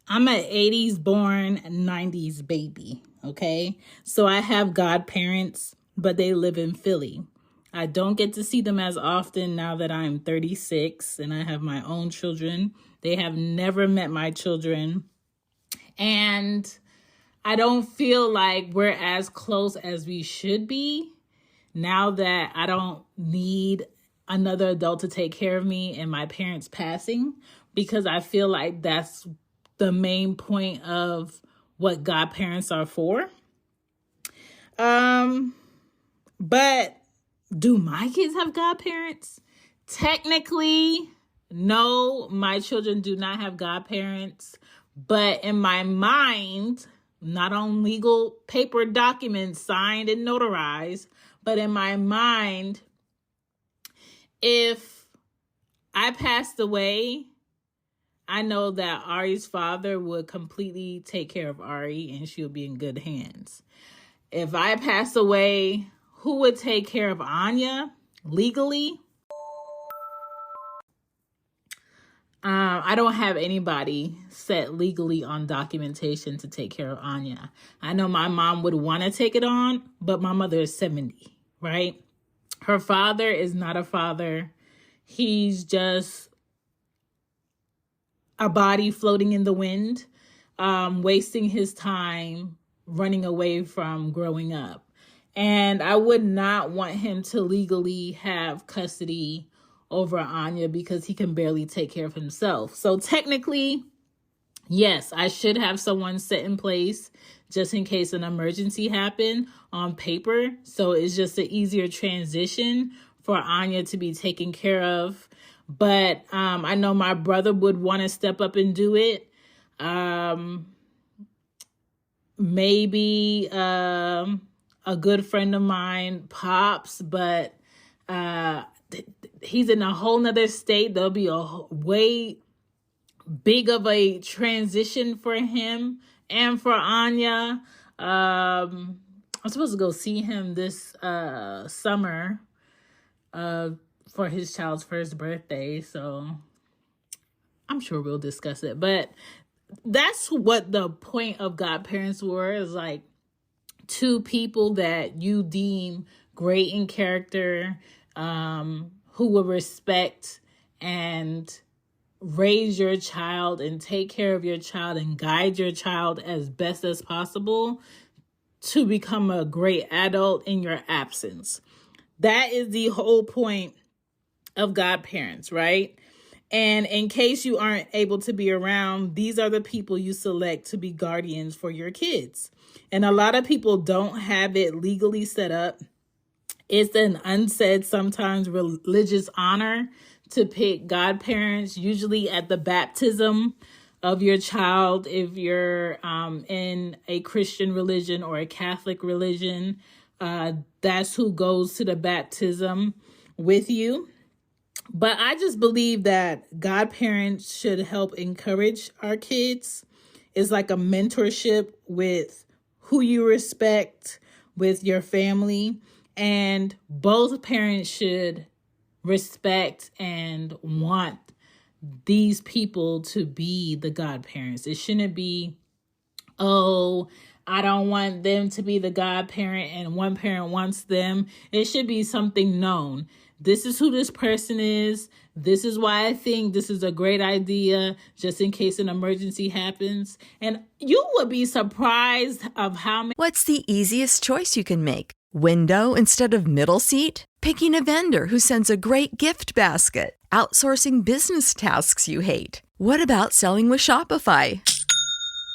I'm an 80s born, 90s baby, okay? So I have godparents, but they live in Philly. I don't get to see them as often now that I'm 36 and I have my own children. They have never met my children. And I don't feel like we're as close as we should be now that I don't need another adult to take care of me and my parents passing, because I feel like that's the main point of what godparents are for. But do my kids have godparents? Technically, no, my children do not have godparents. But in my mind, not on legal paper documents signed and notarized, but in my mind, if I passed away, I know that Ari's father would completely take care of Ari and she'll be in good hands. If I pass away, who would take care of Anya legally? I don't have anybody set legally on documentation to take care of Anya. I know my mom would want to take it on, but my mother is 70, right? Her father is not a father. He's just a body floating in the wind, wasting his time running away from growing up. And I would not want him to legally have custody over Anya because he can barely take care of himself. So technically, yes, I should have someone set in place just in case an emergency happened on paper. So it's just an easier transition for Anya to be taken care of. But I know my brother would want to step up and do it. Maybe a good friend of mine, Pops, but he's in a whole nother state. There'll be a way big of a transition for him and for Anya. I'm supposed to go see him this summer for his child's first birthday, so I'm sure we'll discuss it. But that's what the point of godparents were, is like two people that you deem great in character, who will respect and raise your child and take care of your child and guide your child as best as possible to become a great adult in your absence. That is the whole point of godparents, right? And in case you aren't able to be around, these are the people you select to be guardians for your kids. And a lot of people don't have it legally set up. It's an unsaid, sometimes religious honor to pick godparents, usually at the baptism of your child. If you're in a Christian religion or a Catholic religion, that's who goes to the baptism with you. But I just believe that godparents should help encourage our kids. It's like a mentorship with who you respect with your family. And both parents should respect and want these people to be the godparents. It shouldn't be, oh, I don't want them to be the godparent and one parent wants them. It should be something known. This is who this person is. This is why I think this is a great idea, just in case an emergency happens. And you would be surprised of how many. What's the easiest choice you can make? Window instead of middle seat? Picking a vendor who sends a great gift basket? Outsourcing business tasks you hate? What about selling with Shopify?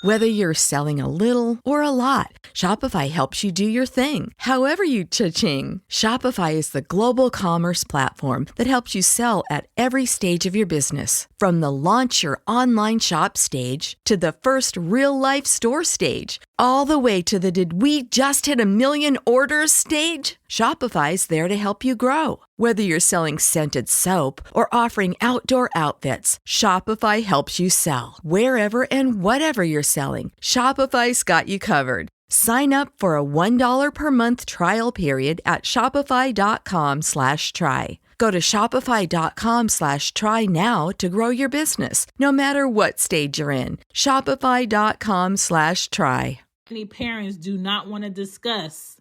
Whether you're selling a little or a lot, Shopify helps you do your thing, however you cha-ching. Shopify is the global commerce platform that helps you sell at every stage of your business. From the launch your online shop stage to the first real-life store stage, all the way to the did we just hit a million orders stage. Shopify's there to help you grow. Whether you're selling scented soap or offering outdoor outfits, Shopify helps you sell. Wherever and whatever you're selling, Shopify's got you covered. Sign up for a $1 per month trial period at shopify.com/try. Go to shopify.com/try now to grow your business, no matter what stage you're in. Shopify.com/try. Many parents do not want to discuss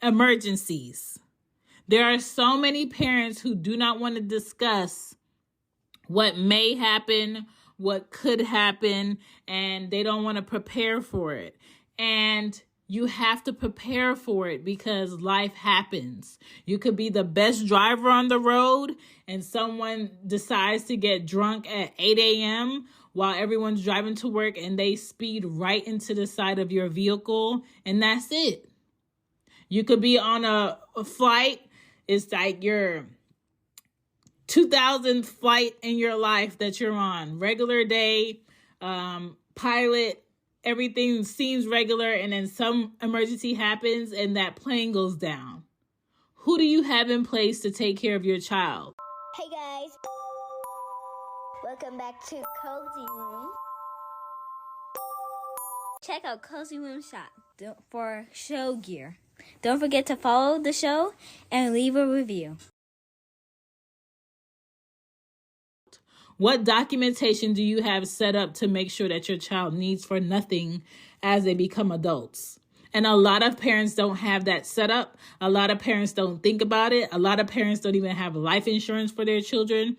emergencies. There are so many parents who do not want to discuss what may happen, what could happen, and they don't want to prepare for it. And you have to prepare for it because life happens. You could be the best driver on the road and someone decides to get drunk at 8 a.m. while everyone's driving to work and they speed right into the side of your vehicle, and that's it. You could be on a flight. It's like your 2000th flight in your life that you're on. Regular day, pilot, everything seems regular, and then some emergency happens and that plane goes down. Who do you have in place to take care of your child? Hey guys, welcome back to Cozy Room. Check out Cozy Room Shop for show gear. Don't forget to follow the show and leave a review. What documentation do you have set up to make sure that your child needs for nothing as they become adults? And a lot of parents don't have that set up. A lot of parents don't think about it. A lot of parents don't even have life insurance for their children.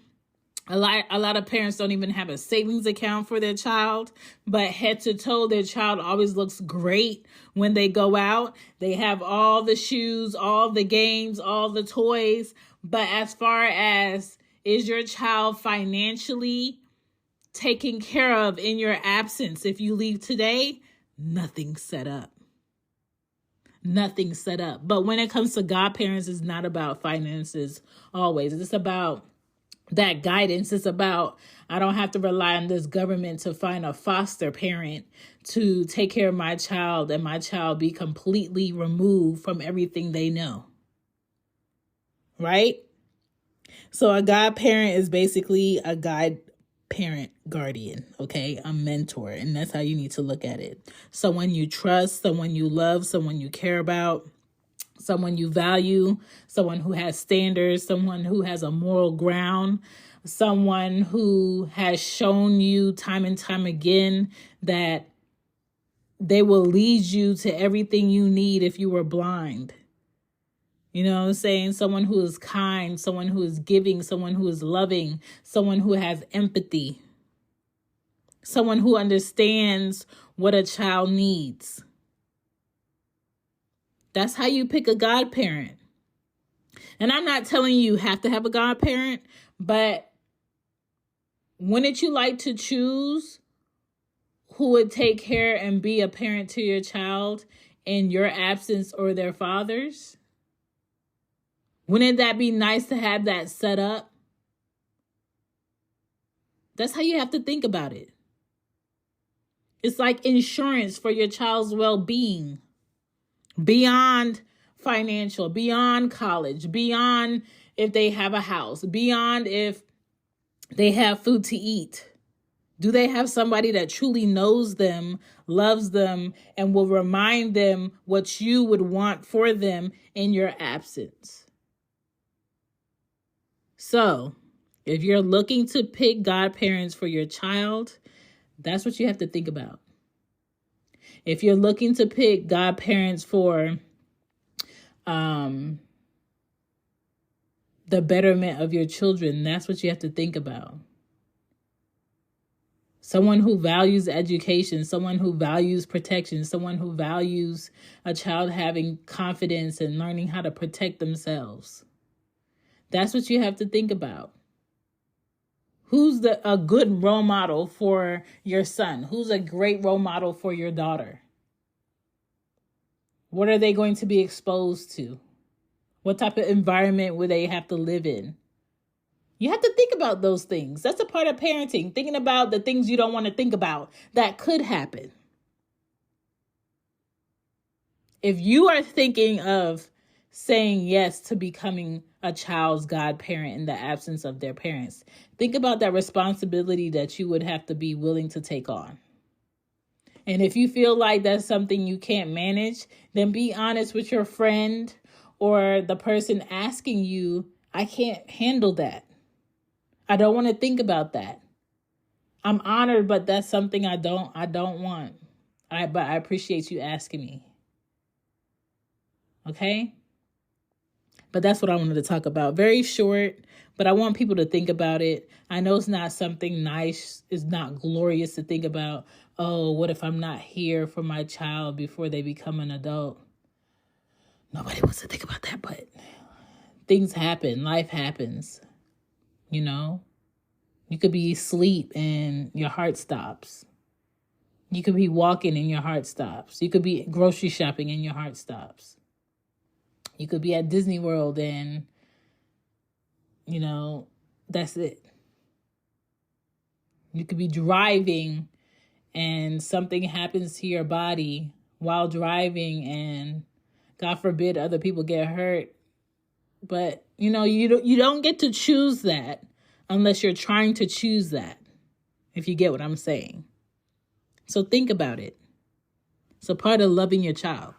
A lot of parents don't even have a savings account for their child, but head to toe, their child always looks great when they go out. They have all the shoes, all the games, all the toys. But as far as, is your child financially taken care of in your absence? If you leave today, nothing's set up. Nothing's set up. But when it comes to godparents, it's not about finances always. It's about that guidance. Is about, I don't have to rely on this government to find a foster parent to take care of my child and my child be completely removed from everything they know. Right? So a godparent is basically a parent guardian, okay? A mentor. And that's how you need to look at it. Someone you trust, someone you love, someone you care about, someone you value, someone who has standards, someone who has a moral ground, someone who has shown you time and time again that they will lead you to everything you need if you were blind. You know what I'm saying? Someone who is kind, someone who is giving, someone who is loving, someone who has empathy, someone who understands what a child needs. That's how you pick a godparent. And I'm not telling you have to have a godparent, but wouldn't you like to choose who would take care and be a parent to your child in your absence or their father's? Wouldn't that be nice to have that set up? That's how you have to think about it. It's like insurance for your child's well-being. Beyond financial, beyond college, beyond if they have a house, beyond if they have food to eat. Do they have somebody that truly knows them, loves them, and will remind them what you would want for them in your absence? So, if you're looking to pick godparents for your child, that's what you have to think about. If you're looking to pick godparents for the betterment of your children, that's what you have to think about. Someone who values education, someone who values protection, someone who values a child having confidence and learning how to protect themselves. That's what you have to think about. Who's a good role model for your son? Who's a great role model for your daughter? What are they going to be exposed to? What type of environment will they have to live in? You have to think about those things. That's a part of parenting, thinking about the things you don't want to think about that could happen. If you are thinking of saying yes to becoming a child's godparent in the absence of their parents, think about that responsibility that you would have to be willing to take on. And if you feel like that's something you can't manage, then be honest with your friend or the person asking you I can't handle that. I don't want to think about that. I'm honored, but that's something I don't want. But I appreciate you asking me. Okay? But that's what I wanted to talk about. Very short, but I want people to think about it. I know it's not something nice. It's not glorious to think about, oh, what if I'm not here for my child before they become an adult? Nobody wants to think about that, but things happen. Life happens. You know? You could be asleep and your heart stops. You could be walking and your heart stops. You could be grocery shopping and your heart stops. You could be at Disney World and, that's it. You could be driving and something happens to your body while driving and God forbid other people get hurt. But, you don't get to choose that unless you're trying to choose that, if you get what I'm saying. So think about it. It's a part of loving your child.